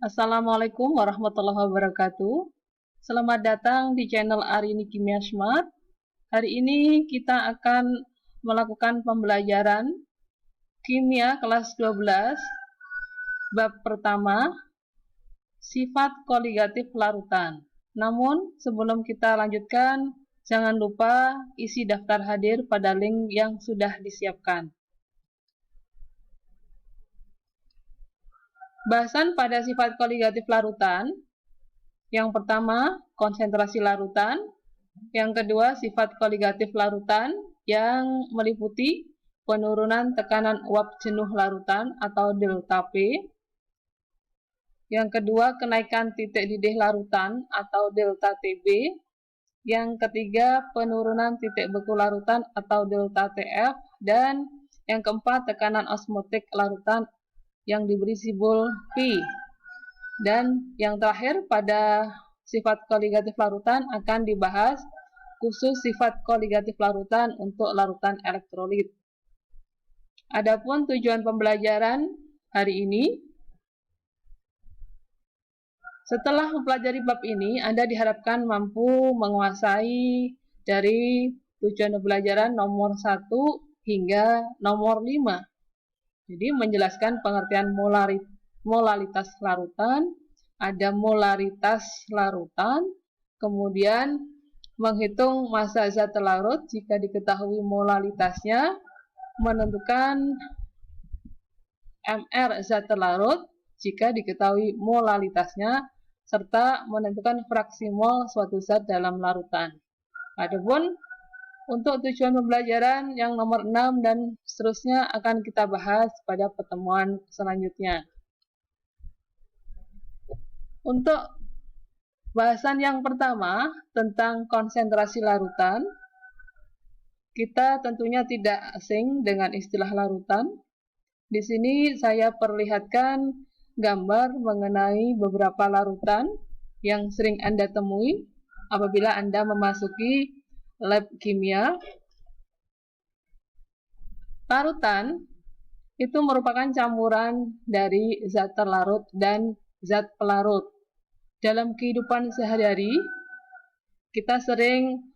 Assalamualaikum warahmatullahi wabarakatuh. Selamat datang di channel Arini Kimia Smart. Hari ini kita akan melakukan pembelajaran kimia kelas 12, bab pertama, sifat koligatif larutan. Namun, sebelum kita lanjutkan, jangan lupa isi daftar hadir pada link yang sudah disiapkan. Bahasan pada sifat koligatif larutan. Yang pertama, konsentrasi larutan. Yang kedua, sifat koligatif larutan yang meliputi penurunan tekanan uap jenuh larutan atau delta P. Yang kedua, kenaikan titik didih larutan atau delta TB. Yang ketiga, penurunan titik beku larutan atau delta TF. Dan yang keempat, tekanan osmotik larutan yang diberi simbol P. Dan yang terakhir, pada sifat koligatif larutan akan dibahas khusus sifat koligatif larutan untuk larutan elektrolit. Adapun tujuan pembelajaran hari ini, setelah mempelajari bab ini, Anda diharapkan mampu menguasai dari tujuan pembelajaran nomor 1 hingga nomor 5. Jadi menjelaskan pengertian molalitas larutan, ada molaritas larutan, kemudian menghitung massa zat larut jika diketahui molalitasnya, menentukan MR zat larut jika diketahui molalitasnya, serta menentukan fraksi mol suatu zat dalam larutan. Adapun untuk tujuan pembelajaran yang nomor 6 dan seterusnya akan kita bahas pada pertemuan selanjutnya. Untuk bahasan yang pertama tentang konsentrasi larutan, kita tentunya tidak asing dengan istilah larutan. Di sini saya perlihatkan gambar mengenai beberapa larutan yang sering Anda temui apabila Anda memasuki lab kimia. Larutan itu merupakan campuran dari zat terlarut dan zat pelarut. Dalam kehidupan sehari-hari, kita sering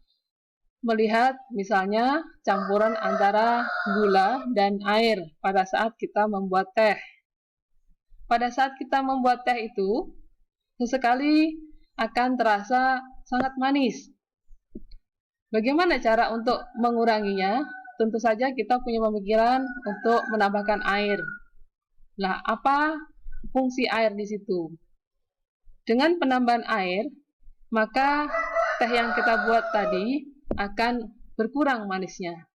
melihat misalnya campuran antara gula dan air pada saat kita membuat teh. Pada saat kita membuat teh itu, sesekali akan terasa sangat manis. Bagaimana cara untuk menguranginya? Tentu saja kita punya pemikiran untuk menambahkan air. Nah, apa fungsi air di situ? Dengan penambahan air, maka teh yang kita buat tadi akan berkurang manisnya.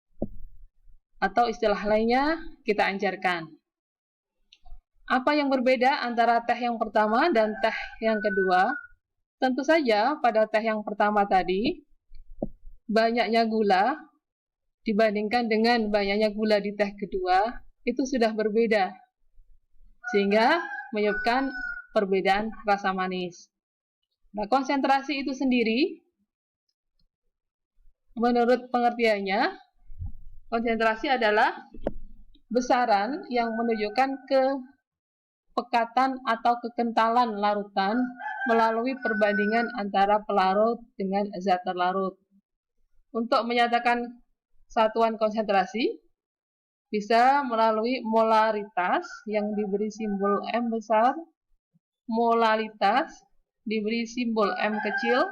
Atau istilah lainnya, kita encerkan. Apa yang berbeda antara teh yang pertama dan teh yang kedua? Tentu saja pada teh yang pertama tadi, banyaknya gula dibandingkan dengan banyaknya gula di teh kedua, itu sudah berbeda. Sehingga menyebabkan perbedaan rasa manis. Nah, konsentrasi itu sendiri, menurut pengertiannya, konsentrasi adalah besaran yang menunjukkan kepekatan atau kekentalan larutan melalui perbandingan antara pelarut dengan zat terlarut. Untuk menyatakan satuan konsentrasi, bisa melalui molaritas yang diberi simbol M besar, molalitas diberi simbol M kecil,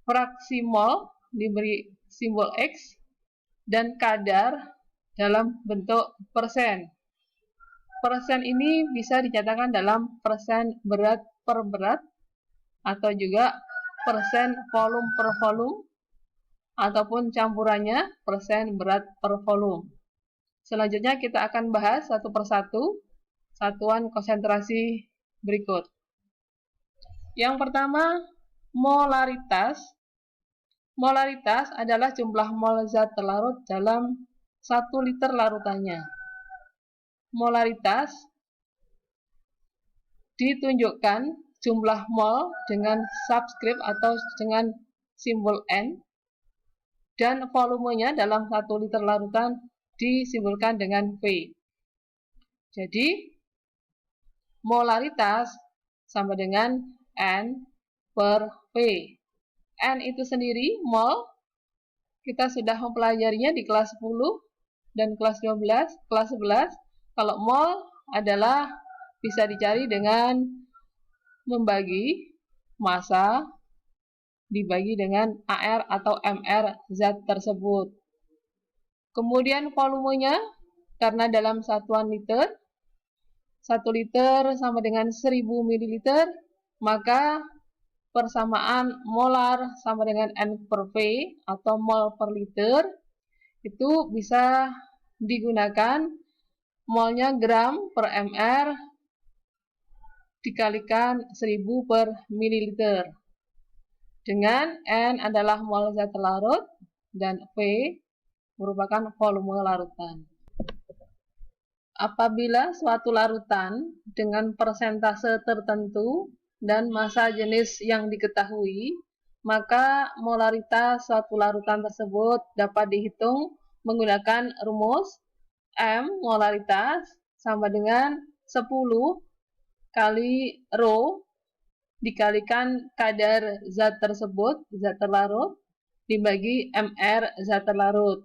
fraksi mol diberi simbol X, dan kadar dalam bentuk persen. Persen ini bisa dinyatakan dalam persen berat per berat, atau juga persen volume per volume, ataupun campurannya persen berat per volume. Selanjutnya kita akan bahas satu persatu satuan konsentrasi berikut. Yang pertama, molaritas. Molaritas adalah jumlah mol zat terlarut dalam 1 liter larutannya. Molaritas ditunjukkan jumlah mol dengan subskrip atau dengan simbol N, dan volumenya dalam 1 liter larutan disimbolkan dengan V. Jadi, molaritas sama dengan N per V. N itu sendiri, mol, kita sudah mempelajarinya di kelas 10 dan kelas 12, kelas 11. Kalau mol adalah bisa dicari dengan membagi massa dibagi dengan AR atau MR zat tersebut. Kemudian volumenya, karena dalam satuan liter, 1 liter sama dengan 1000 ml, maka persamaan molar sama dengan N per V atau mol per liter, itu bisa digunakan molnya gram per MR dikalikan 1000 per mililiter. Dengan N adalah mol zat larut dan V merupakan volume larutan. Apabila suatu larutan dengan persentase tertentu dan massa jenis yang diketahui, maka molaritas suatu larutan tersebut dapat dihitung menggunakan rumus M molaritas sama dengan 10 kali rho dikalikan kadar zat tersebut, zat terlarut, dibagi MR zat terlarut,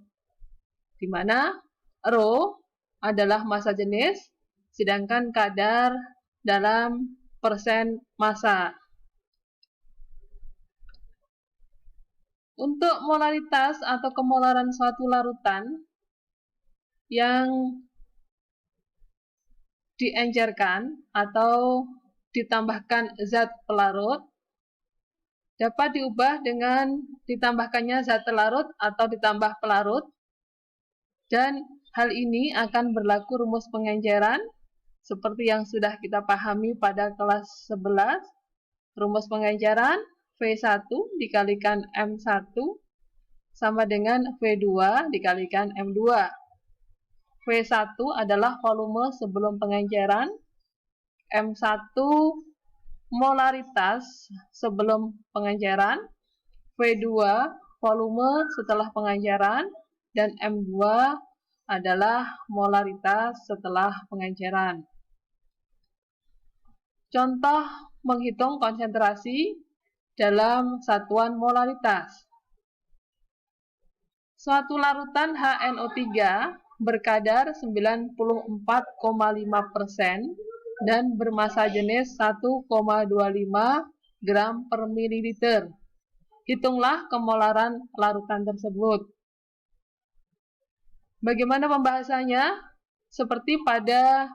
di mana rho adalah massa jenis, sedangkan kadar dalam persen massa. Untuk molaritas atau kemolaran suatu larutan yang diencerkan atau ditambahkan zat pelarut dapat diubah dengan ditambahkannya zat pelarut atau ditambah pelarut, dan hal ini akan berlaku rumus pengenceran seperti yang sudah kita pahami pada kelas 11. Rumus pengenceran V1 dikalikan M1 sama dengan V2 dikalikan M2. V1 adalah volume sebelum pengenceran, M1 molaritas sebelum pengenceran, V2 volume setelah pengenceran, dan M2 adalah molaritas setelah pengenceran. Contoh menghitung konsentrasi dalam satuan molaritas. Suatu larutan HNO3 berkadar 94,5% dan bermassa jenis 1,25 gram per mililiter. Hitunglah kemolaran larutan tersebut. Bagaimana pembahasannya? Seperti pada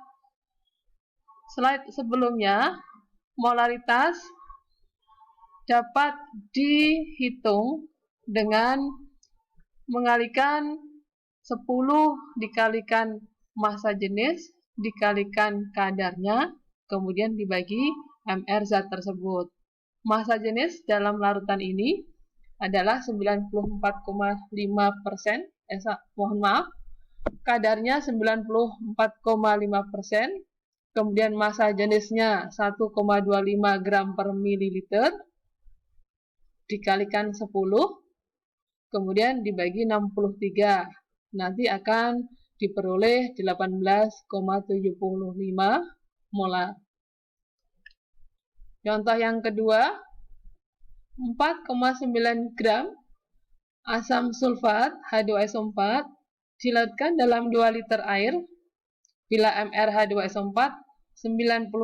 slide sebelumnya, molaritas dapat dihitung dengan mengalikan 10 dikalikan massa jenis dikalikan kadarnya, kemudian dibagi MR zat tersebut. Massa jenis dalam larutan ini adalah 94,5%, mohon maaf, kadarnya 94,5%, kemudian massa jenisnya 1,25 gram per mililiter, dikalikan 10, kemudian dibagi 63. Nanti akan diperoleh 18,75 molar. Contoh yang kedua, 4,9 gram asam sulfat H2SO4 dilarutkan dalam 2 liter air. Bila MR H2SO4 98,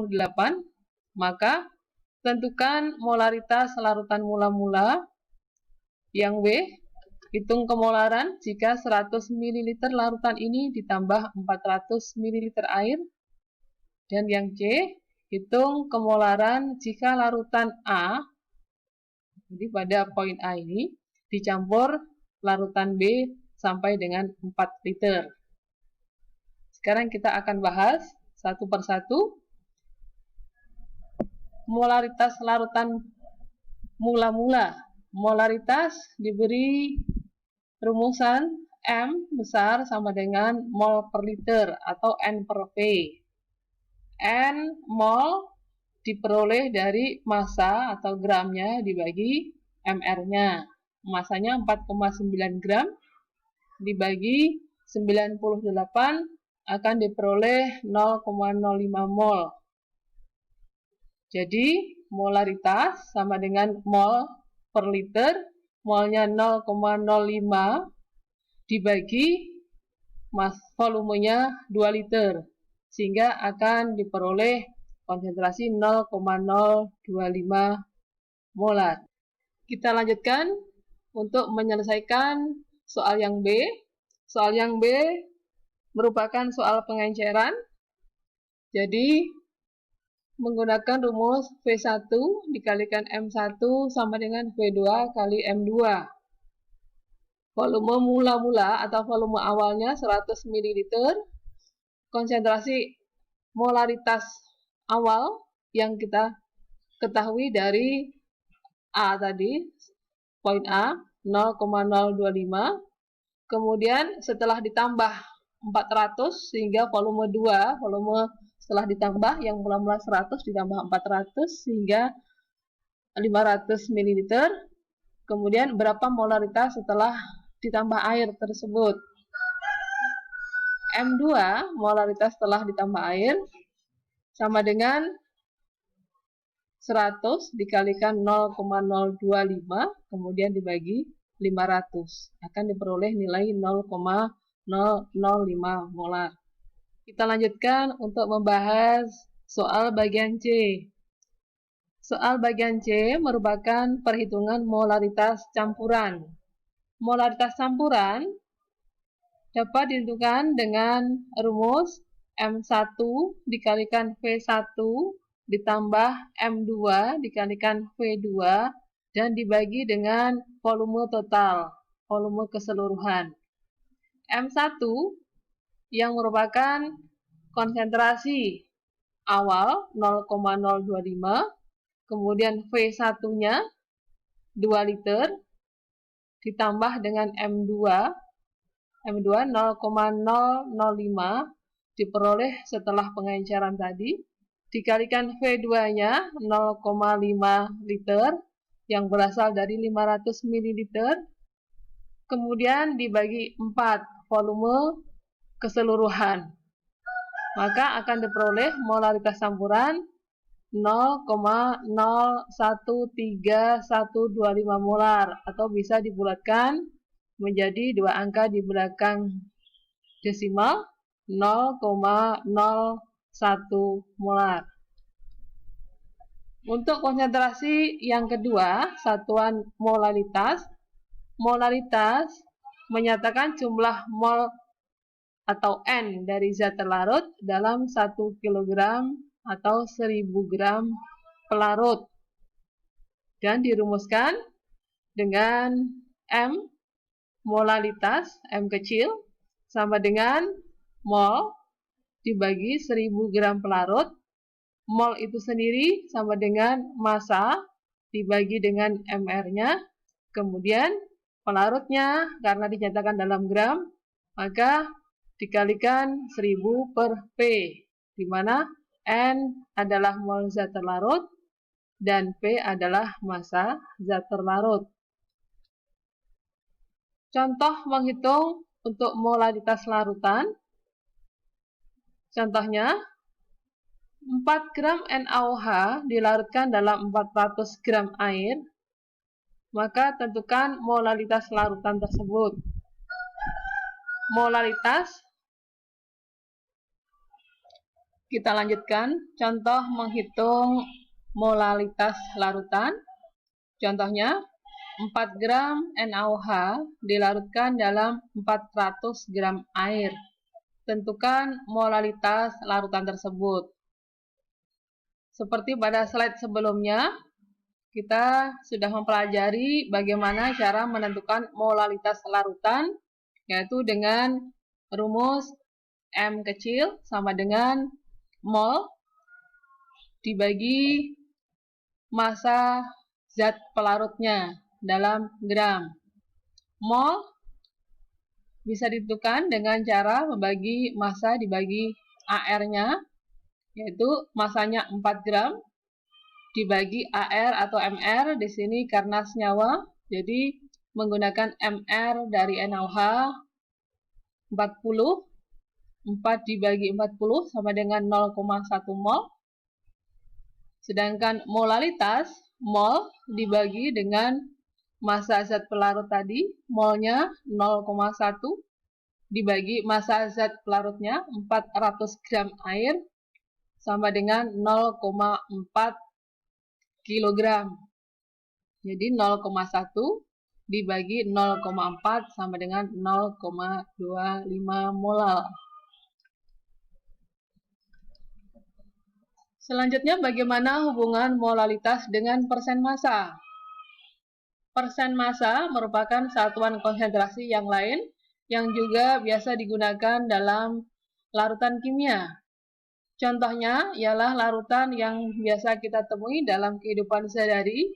maka tentukan molaritas larutan mula-mula yang W. Hitung kemolaran jika 100 ml larutan ini ditambah 400 ml air. Dan yang C, hitung kemolaran jika larutan A, jadi pada poin A ini, dicampur larutan B sampai dengan 4 liter. Sekarang kita akan bahas satu persatu. Molaritas larutan mula-mula. Molaritas diberi rumusan M besar sama dengan mol per liter atau N per V. N mol diperoleh dari massa atau gramnya dibagi MR-nya. Massanya 4,9 gram dibagi 98 akan diperoleh 0,05 mol. Jadi molaritas sama dengan mol per liter, molnya 0,05 dibagi volumenya 2 liter, sehingga akan diperoleh konsentrasi 0,025 molar. Kita lanjutkan untuk menyelesaikan soal yang B. Soal yang B merupakan soal pengenceran. Jadi menggunakan rumus V1 dikalikan M1 sama dengan V2 kali M2. Volume mula-mula atau volume awalnya 100 ml. Konsentrasi molaritas awal yang kita ketahui dari A tadi, poin A 0,025. Kemudian setelah ditambah 400 sehingga volume 2, volume setelah ditambah yang mula-mula 100 ditambah 400 sehingga 500 ml. Kemudian berapa molaritas setelah ditambah air tersebut? M2 molaritas setelah ditambah air sama dengan 100 dikalikan 0,025 kemudian dibagi 500 akan diperoleh nilai 0,005 molar. Kita lanjutkan untuk membahas soal bagian C. Soal bagian C merupakan perhitungan molaritas campuran. Molaritas campuran dapat ditentukan dengan rumus M1 dikalikan V1 ditambah M2 dikalikan V2 dan dibagi dengan volume total, volume keseluruhan. M1 yang merupakan konsentrasi awal 0,025, kemudian V1-nya 2 liter, ditambah dengan M2 0,005 diperoleh setelah pengenceran tadi, dikalikan V2-nya 0,5 liter yang berasal dari 500 ml, kemudian dibagi 4 volume keseluruhan, maka akan diperoleh molaritas campuran 0,013125 molar, atau bisa dibulatkan menjadi 2 angka di belakang desimal 0,01 molar. Untuk konsentrasi yang kedua, satuan molaritas. Molaritas menyatakan jumlah mol atau N dari zat terlarut dalam 1 kg atau 1000 gram pelarut, dan dirumuskan dengan M molaritas, M kecil sama dengan mol dibagi 1000 gram pelarut. Mol itu sendiri sama dengan massa dibagi dengan MR-nya, kemudian pelarutnya karena dinyatakan dalam gram maka dikalikan 1000 per P, di mana N adalah mol zat terlarut dan P adalah massa zat terlarut. Contoh menghitung untuk molaritas larutan. Contohnya, 4 gram NaOH dilarutkan dalam 400 gram air, maka tentukan molaritas larutan tersebut. Molaritas, kita lanjutkan contoh menghitung molaritas larutan. Contohnya, 4 gram NaOH dilarutkan dalam 400 gram air. Tentukan molaritas larutan tersebut. Seperti pada slide sebelumnya, kita sudah mempelajari bagaimana cara menentukan molaritas larutan, yaitu dengan rumus M kecil sama dengan mol dibagi massa zat pelarutnya dalam gram. Mol bisa ditentukan dengan cara membagi massa dibagi AR-nya, yaitu massanya 4 gram dibagi AR atau MR. Di sini karena senyawa, jadi menggunakan MR dari NaOH 40. 4 dibagi 40 sama dengan 0,1 mol. Sedangkan molalitas, mol dibagi dengan massa zat pelarut tadi, molnya 0,1 dibagi massa zat pelarutnya 400 gram air sama dengan 0,4 kg. Jadi 0,1 dibagi 0,4 sama dengan 0,25 molal. Selanjutnya, bagaimana hubungan molalitas dengan persen massa? Persen massa merupakan satuan konsentrasi yang lain yang juga biasa digunakan dalam larutan kimia. Contohnya ialah larutan yang biasa kita temui dalam kehidupan sehari-hari,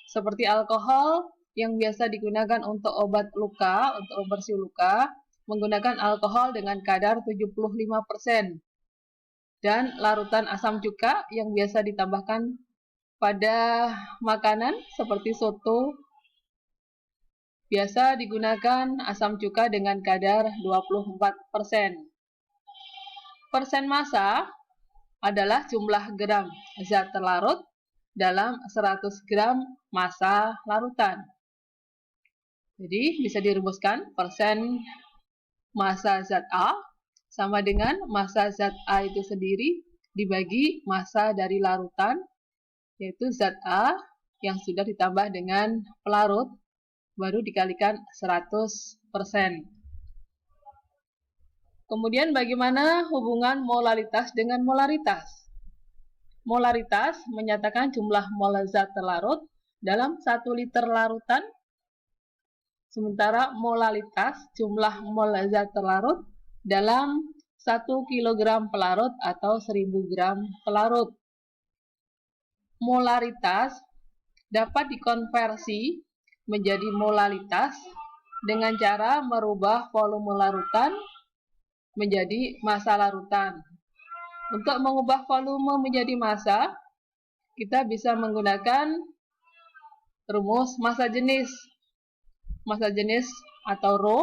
seperti alkohol yang biasa digunakan untuk obat luka, untuk membersih luka, menggunakan alkohol dengan kadar 75%. Dan larutan asam cuka yang biasa ditambahkan pada makanan seperti soto, biasa digunakan asam cuka dengan kadar 24%. Persen massa adalah jumlah gram zat terlarut dalam 100 gram massa larutan. Jadi bisa dirumuskan persen massa zat A sama dengan massa zat A itu sendiri dibagi massa dari larutan, yaitu zat A yang sudah ditambah dengan pelarut, baru dikalikan 100%. Kemudian bagaimana hubungan molalitas dengan molaritas? Molaritas menyatakan jumlah mol zat terlarut dalam 1 liter larutan, sementara molalitas jumlah mol zat terlarut dalam 1 kg pelarut atau 1000 gram pelarut. Molaritas dapat dikonversi menjadi molalitas dengan cara merubah volume larutan menjadi massa larutan. Untuk mengubah volume menjadi massa, kita bisa menggunakan rumus massa jenis. Massa jenis atau rho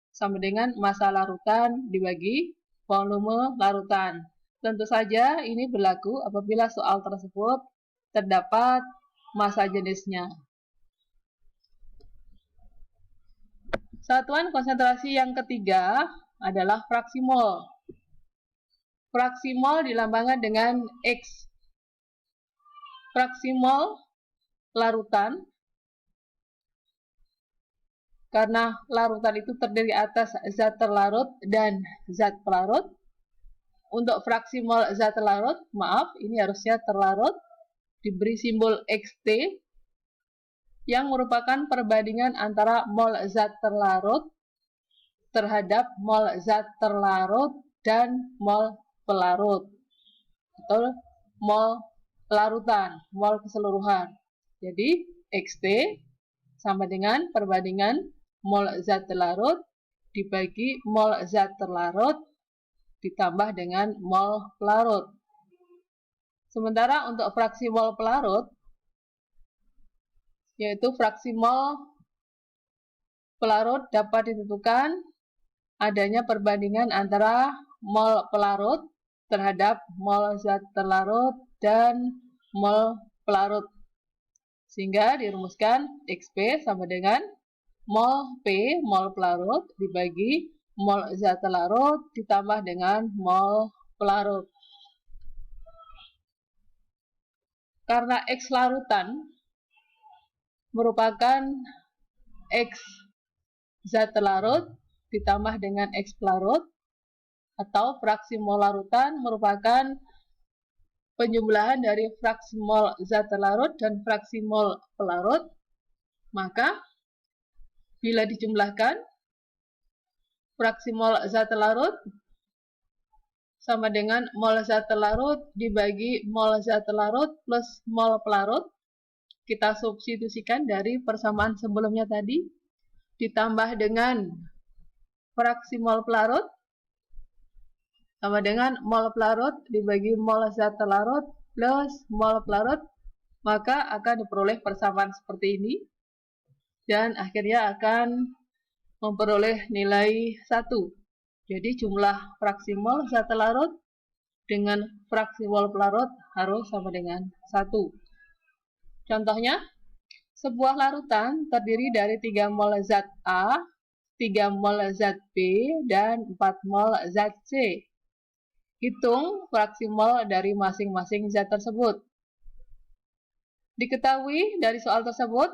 sama dengan massa larutan dibagi volume larutan. Tentu saja ini berlaku apabila soal tersebut terdapat massa jenisnya. Satuan konsentrasi yang ketiga adalah fraksi mol. Fraksi mol dilambangkan dengan X. Fraksi mol larutan, karena larutan itu terdiri atas zat terlarut dan zat pelarut. Untuk fraksi mol zat terlarut, maaf, ini harusnya terlarut, diberi simbol XT, yang merupakan perbandingan antara mol zat terlarut terhadap mol zat terlarut dan mol pelarut, atau mol larutan, mol keseluruhan. Jadi, XT sama dengan perbandingan mol zat terlarut dibagi mol zat terlarut ditambah dengan mol pelarut. Sementara untuk fraksi mol pelarut, yaitu fraksi mol pelarut dapat ditentukan adanya perbandingan antara mol pelarut terhadap mol zat terlarut dan mol pelarut. Sehingga dirumuskan XP sama dengan mol P, mol pelarut, dibagi mol zat terlarut ditambah dengan mol pelarut. Karena X larutan merupakan X zat terlarut ditambah dengan X pelarut, atau fraksi mol larutan merupakan penjumlahan dari fraksi mol zat terlarut dan fraksi mol pelarut, maka bila dijumlahkan, fraksi mol zat terlarut sama dengan mol zat terlarut dibagi mol zat terlarut plus mol pelarut. Kita substitusikan dari persamaan sebelumnya tadi, ditambah dengan fraksi mol pelarut sama dengan mol pelarut dibagi mol zat terlarut plus mol pelarut, maka akan diperoleh persamaan seperti ini, dan akhirnya akan memperoleh nilai 1. Jadi jumlah fraksi mol zat terlarut dengan fraksi mol pelarut harus sama dengan 1. Contohnya, sebuah larutan terdiri dari 3 mol zat A, 3 mol zat B, dan 4 mol zat C. Hitung fraksi mol dari masing-masing zat tersebut. Diketahui dari soal tersebut,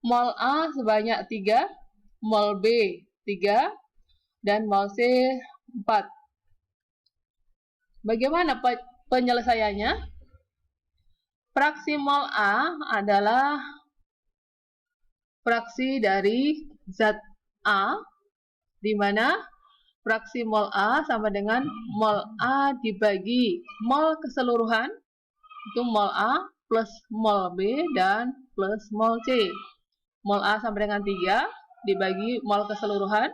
mol A sebanyak 3, mol B 3, dan mol C 4. Bagaimana penyelesaiannya? Fraksi mol A adalah fraksi dari zat A, di mana fraksi mol A sama dengan mol A dibagi mol keseluruhan, itu mol A plus mol B dan plus mol C. Mol A sama dengan 3 dibagi mol keseluruhan,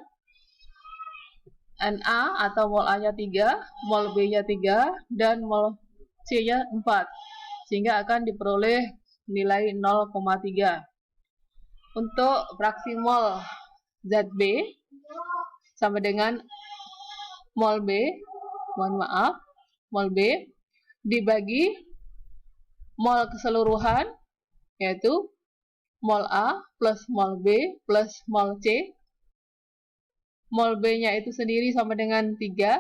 Na atau mol A-nya 3, mol B-nya 3, dan mol C-nya 4. Sehingga akan diperoleh nilai 0,3. Untuk fraksi mol zat B sama dengan mol B, mol B dibagi mol keseluruhan, yaitu mol A plus mol B plus mol C. Mol B-nya itu sendiri sama dengan 3,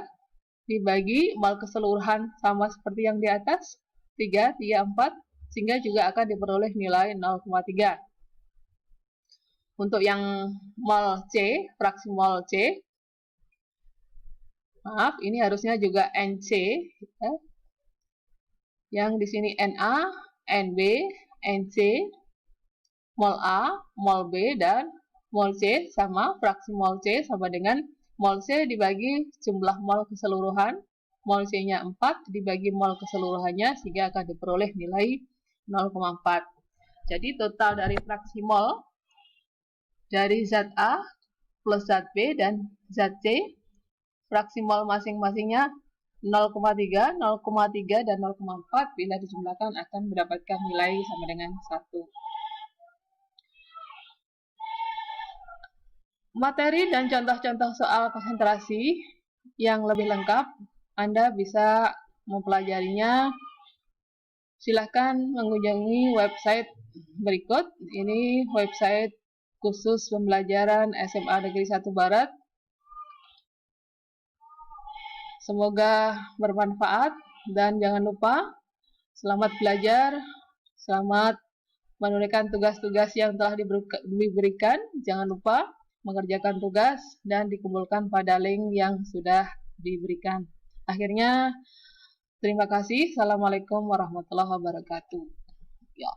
dibagi mol keseluruhan sama seperti yang di atas, 3, 3, 4, sehingga juga akan diperoleh nilai 0,3. Untuk yang mol C, fraksi mol C, maaf, ini harusnya juga NC, ya. Yang di sini Na, Nb, Nc, mol A, mol B, dan mol C sama fraksi mol C sama dengan mol C dibagi jumlah mol keseluruhan, mol C-nya 4 dibagi mol keseluruhannya, sehingga akan diperoleh nilai 0,4. Jadi total dari fraksi mol dari zat A plus zat B dan zat C, fraksi mol masing-masingnya 0,3, 0,3, dan 0,4 bila dijumlahkan akan mendapatkan nilai sama dengan 1. Materi dan contoh-contoh soal konsentrasi yang lebih lengkap Anda bisa mempelajarinya. Silahkan mengunjungi website berikut. Ini website khusus pembelajaran SMA Negeri 1 Barat. Semoga bermanfaat dan jangan lupa selamat belajar, selamat menunaikan tugas-tugas yang telah diberikan. Jangan lupa mengerjakan tugas dan dikumpulkan pada link yang sudah diberikan. Akhirnya, terima kasih. Assalamualaikum warahmatullahi wabarakatuh. Ya.